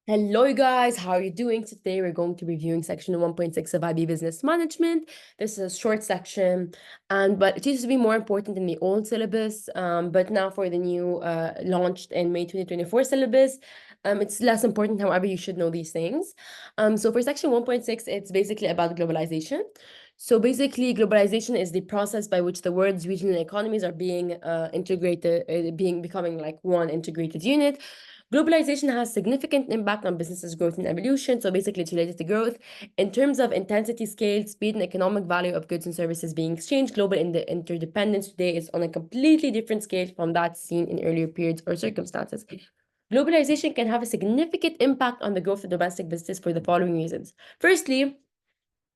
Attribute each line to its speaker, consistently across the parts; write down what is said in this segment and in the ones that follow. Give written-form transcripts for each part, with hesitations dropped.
Speaker 1: Hello, you guys. How are you doing today? We're going to be reviewing section 1.6 of IB Business Management. This is a short section, but it used to be more important in the old syllabus. But now for the new launched in May 2024 syllabus, it's less important. However, you should know these things. So for section 1.6, it's basically about globalization. So basically, globalization is the process by which the world's regional economies are being integrated, becoming like one integrated unit. Globalization has significant impact on businesses' growth and evolution. So basically, it's related to growth. In terms of intensity, scale, speed, and economic value of goods and services being exchanged, global interdependence today is on a completely different scale from that seen in earlier periods or circumstances. Globalization can have a significant impact on the growth of domestic business for the following reasons. Firstly,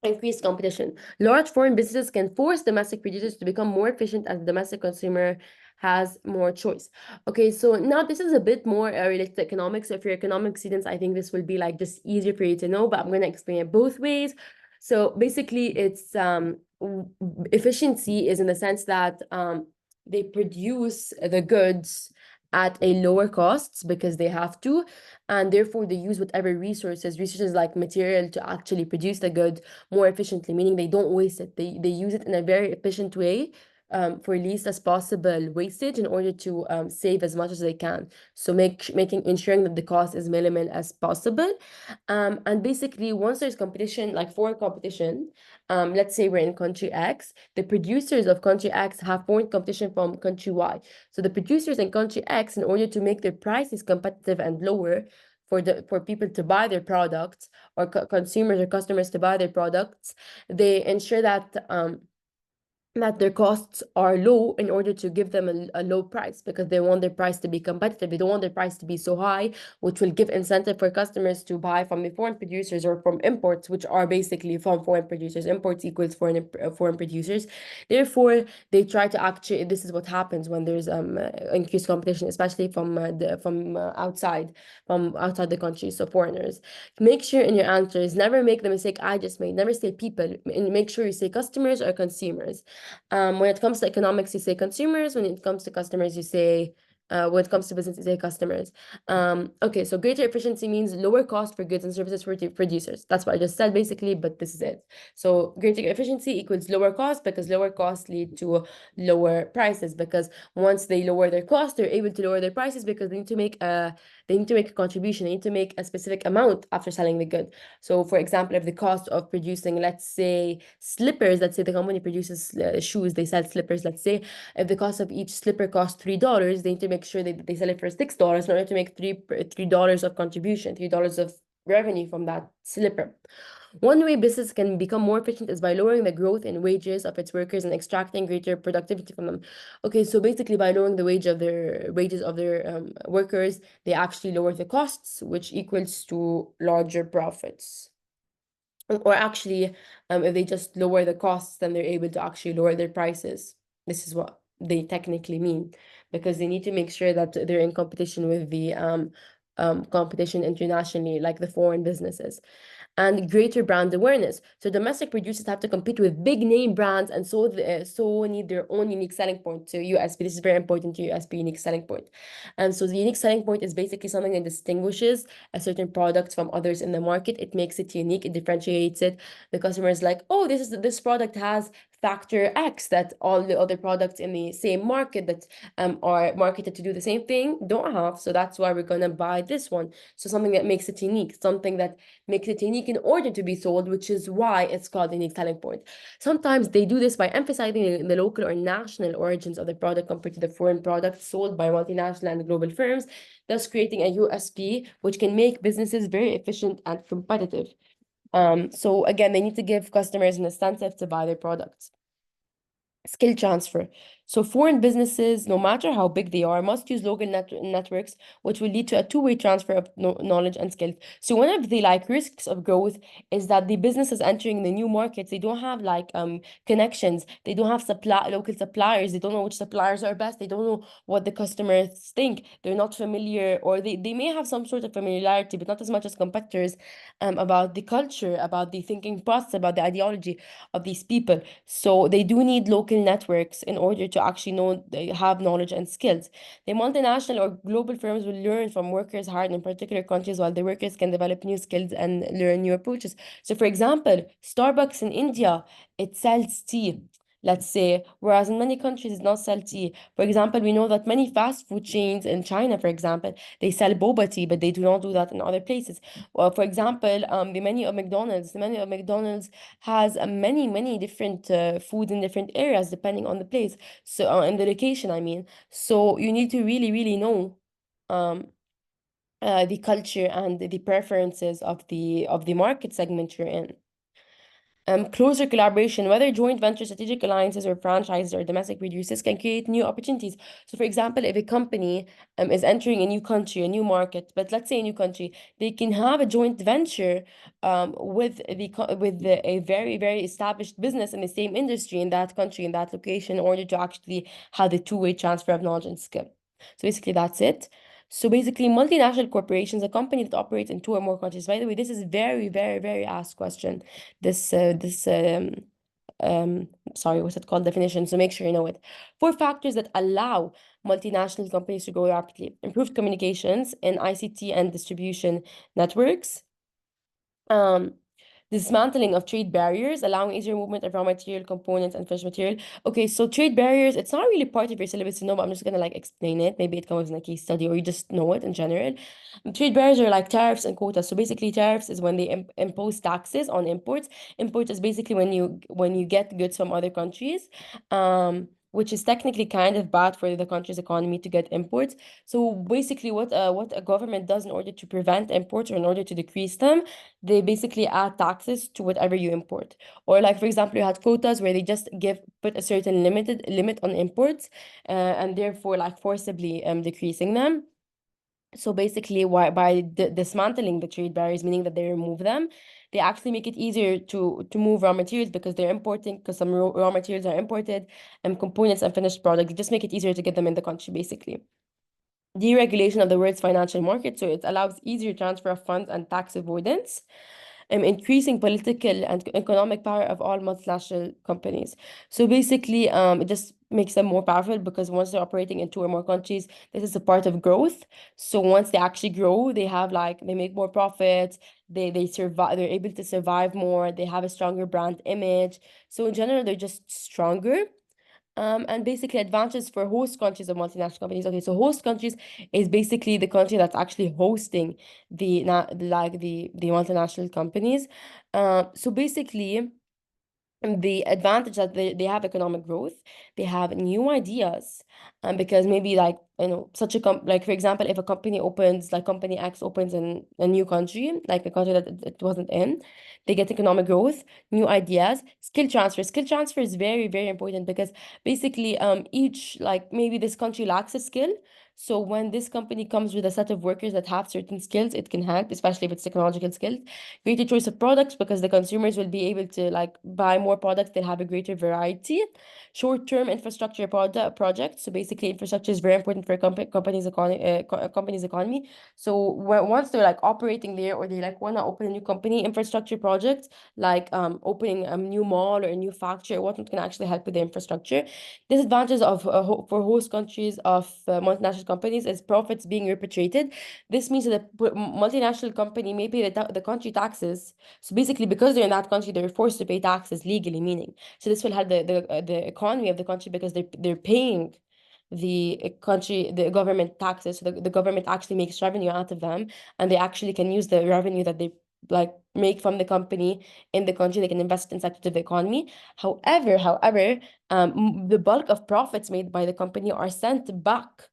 Speaker 1: increased competition. Large foreign businesses can force domestic producers to become more efficient as the domestic consumer has more choice. Okay, so now this is a bit more related to economics. So if you're economic students, I think this will be like just easier for you to know, but I'm going to explain it both ways. So basically, it's efficiency is in the sense that they produce the goods at a lower costs because they have to, and therefore they use whatever resources like material to actually produce the good more efficiently, meaning they don't waste it. They use it in a very efficient way, for least as possible wastage in order to save as much as they can. So ensuring that the cost is minimal as possible. And basically, once there's competition, like foreign competition, let's say we're in country X, the producers of country X have foreign competition from country Y. So the producers in country X, in order to make their prices competitive and lower for people to buy their products, or consumers or customers to buy their products, they ensure that their costs are low in order to give them a low price, because they want their price to be competitive. They don't want their price to be so high, which will give incentive for customers to buy from the foreign producers or from imports, which are basically from foreign producers. Imports equals foreign producers. Therefore, they try to actually, this is what happens when there's increased competition, especially from outside the country, so foreigners. Make sure in your answers, never make the mistake I just made. Never say people, and make sure you say customers or consumers. When it comes to economics, you say consumers. When it comes to customers, you say, when it comes to business, you say customers. Okay, so greater efficiency means lower cost for goods and services for producers. That's what I just said, basically, but this is it. So greater efficiency equals lower cost, because lower costs lead to lower prices, because once they lower their cost, they're able to lower their prices because they need to make a contribution. They need to make a specific amount after selling the good. So for example, if the cost of producing, let's say slippers, let's say the company produces shoes, they sell slippers, let's say, if the cost of each slipper costs $3, they need to make sure that they sell it for $6 in order to make $3 of contribution, $3 of revenue from that slipper. One way business can become more efficient is by lowering the growth in wages of its workers and extracting greater productivity from them. Okay, so basically by lowering the wages of their workers, they actually lower the costs, which equals to larger profits. Or actually, if they just lower the costs, then they're able to actually lower their prices. This is what they technically mean, because they need to make sure that they're in competition with the competition internationally, like the foreign businesses. And greater brand awareness. So domestic producers have to compete with big name brands, and so need their own unique selling point. So USP, this is very important to USP, unique selling point. And so the unique selling point is basically something that distinguishes a certain product from others in the market. It makes it unique, it differentiates it. The customer is like, oh, this product has factor X that all the other products in the same market that are marketed to do the same thing don't have. So that's why we're gonna buy this one. So something that makes it unique, something that makes it unique in order to be sold, which is why it's called a unique selling point. Sometimes they do this by emphasizing the local or national origins of the product compared to the foreign products sold by multinational and global firms, thus creating a USP, which can make businesses very efficient and competitive. So again, they need to give customers an incentive to buy their products. Skill transfer. So foreign businesses, no matter how big they are, must use local networks, which will lead to a two-way transfer of knowledge and skills. So one of the risks of growth is that the businesses entering the new markets, they don't have connections. They don't have local suppliers. They don't know which suppliers are best. They don't know what the customers think. They're not familiar, or they may have some sort of familiarity, but not as much as competitors, about the culture, about the thinking process, about the ideology of these people. So they do need local networks in order to actually know, they have knowledge and skills. The multinational or global firms will learn from workers hired in particular countries, while the workers can develop new skills and learn new approaches. So, for example, Starbucks in India, it sells tea, let's say, whereas in many countries it does not sell tea. For example, we know that many fast food chains in China, for example, they sell boba tea, but they do not do that in other places. Well, for example, the menu of McDonald's has many different foods in different areas depending on the place. So, and the location, I mean. So you need to really know um the culture and the preferences of the market segment you're in. Closer collaboration, whether joint venture, strategic alliances, or franchises or domestic producers, can create new opportunities. So, for example, if a company is entering a new country, a new market, but let's say a new country, they can have a joint venture a very established business in the same industry in that country, in that location, in order to actually have the two-way transfer of knowledge and skill. So basically, that's it. So basically, multinational corporations, a company that operates in two or more countries. By the way, this is very asked question. This sorry, what's it called, definition, so make sure you know it. Four factors that allow multinational companies to grow rapidly: improved communications in ICT and distribution networks, um dismantling of trade barriers, allowing easier movement of raw material, components, and finished material. Okay, so trade barriers, it's not really part of your syllabus to know, but I'm just gonna like explain it. Maybe it comes in a case study or you just know it in general. Trade barriers are like tariffs and quotas. So basically, tariffs is when they impose taxes on imports. Imports is basically when you get goods from other countries, which is technically kind of bad for the country's economy to get imports. So basically, what a government does in order to prevent imports or in order to decrease them, they basically add taxes to whatever you import. Or like for example, you had quotas where they just put a certain limit on imports, and therefore like forcibly decreasing them. So basically, by dismantling the trade barriers, meaning that they remove them, they actually make it easier to move raw materials because they're importing, because some raw materials are imported, and components and finished products. They just make it easier to get them in the country, basically. Deregulation of the world's financial market, so it allows easier transfer of funds and tax avoidance, increasing political and economic power of all multinational companies. So basically, it just makes them more powerful because once they're operating in two or more countries, this is a part of growth. So once they actually grow, they make more profits, they survive, they're able to survive more, they have a stronger brand image. So in general, they're just stronger. And basically advantages for host countries of multinational companies. Okay, so host countries is basically the country that's actually hosting the multinational companies. So basically, the advantage that they have economic growth, they have new ideas, because maybe like such a like for example, if a company opens, like company X opens in a new country, like a country that it wasn't in, they get economic growth, new ideas, skill transfer is very important because basically each, like maybe this country lacks a skill, so when this company comes with a set of workers that have certain skills, it can help, especially if it's technological skills. Greater choice of products because the consumers will be able to like buy more products, they'll have a greater variety. Short-term infrastructure projects, so basically infrastructure is very important for a company's economy. So once they're like operating there, or they like want to open a new company, infrastructure projects like opening a new mall or a new factory or whatnot can actually help with the infrastructure. Disadvantages of for host countries of multinational companies is profits being repatriated. This means that the multinational company may pay the country taxes. So basically, because they're in that country, they're forced to pay taxes legally, meaning. So this will help the economy of the country because they're paying the government taxes. So the government actually makes revenue out of them, and they actually can use the revenue that they like make from the company in the country. They can invest in sectors of the economy. However, the bulk of profits made by the company are sent back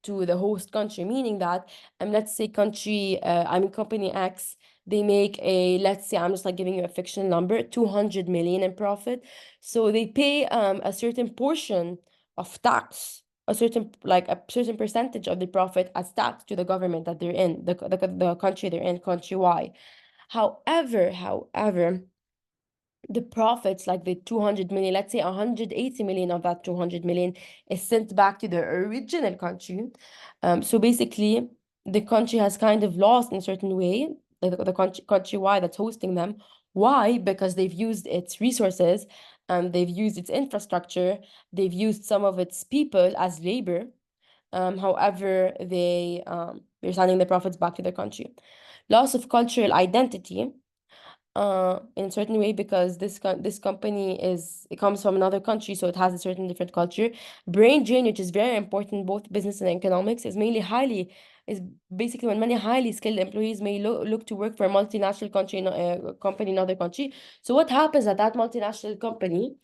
Speaker 1: to the host country, meaning that let's say company X, they make let's say, I'm just like giving you a fictional number, 200 million in profit. So they pay a certain portion of tax, a certain percentage of the profit as tax to the government that they're in, the country they're in, country Y. However, the profits, like the 200 million, let's say 180 million of that 200 million is sent back to the original country. So basically, the country has kind of lost in a certain way, the country Y that's hosting them. Why? Because they've used its resources they've used its infrastructure, they've used some of its people as labor. However, they're sending the profits back to their country. Loss of cultural identity, in a certain way, because this company it comes from another country, so it has a certain different culture. Brain drain, which is very important both business and economics, is basically when many highly skilled employees may look to work for a multinational company in another country. So what happens at that multinational company,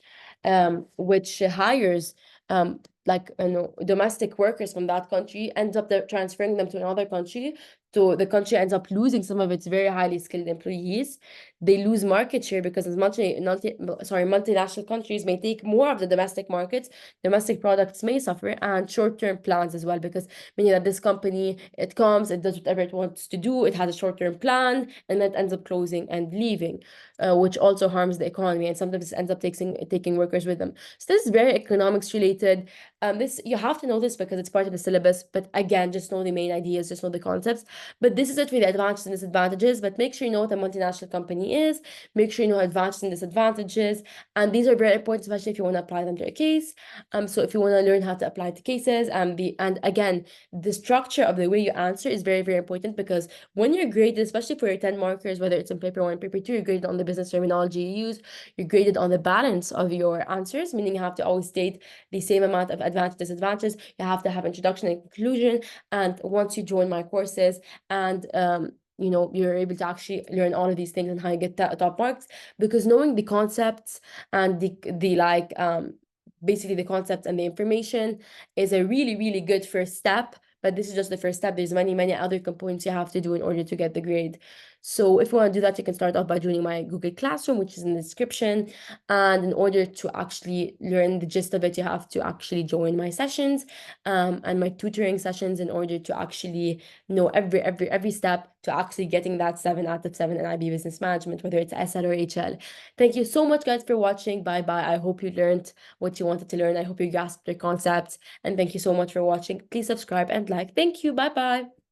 Speaker 1: which hires like domestic workers from that country, ends up transferring them to another country. So the country ends up losing some of its very highly skilled employees. They lose market share because as multinational countries may take more of the domestic markets, domestic products may suffer, and short-term plans as well, because meaning that this company, it comes, it does whatever it wants to do, it has a short-term plan, and that ends up closing and leaving, which also harms the economy, and sometimes ends up taking workers with them. So this is very economics related. This you have to know this because it's part of the syllabus, but again, just know the main ideas, just know the concepts. But this is it for the advantages and disadvantages. But make sure you know what a multinational company is. Make sure you know advantages and disadvantages. And these are very important, especially if you want to apply them to a case. So if you want to learn how to apply to cases, and again, the structure of the way you answer is very, very important, because when you're graded, especially for your 10 markers, whether it's in paper 1, paper 2, you're graded on the business terminology you use, you're graded on the balance of your answers, meaning you have to always state the same amount of advantage, disadvantages. You have to have introduction and conclusion. And once you join my courses, and you're able to actually learn all of these things and how you get top marks, because knowing the concepts and the like basically the concepts and the information is a really, really good first step. But this is just the first step. There's many other components you have to do in order to get the grade. So if you want to do that, you can start off by joining my Google Classroom, which is in the description. And in order to actually learn the gist of it, you have to actually join my sessions and my tutoring sessions, in order to actually know every step to actually getting that 7 out of 7 in IB Business Management, whether it's SL or HL. Thank you so much, guys, for watching. Bye bye. I hope you learned what you wanted to learn. I hope you grasped the concepts. And thank you so much for watching. Please subscribe and like. Thank you. Bye bye.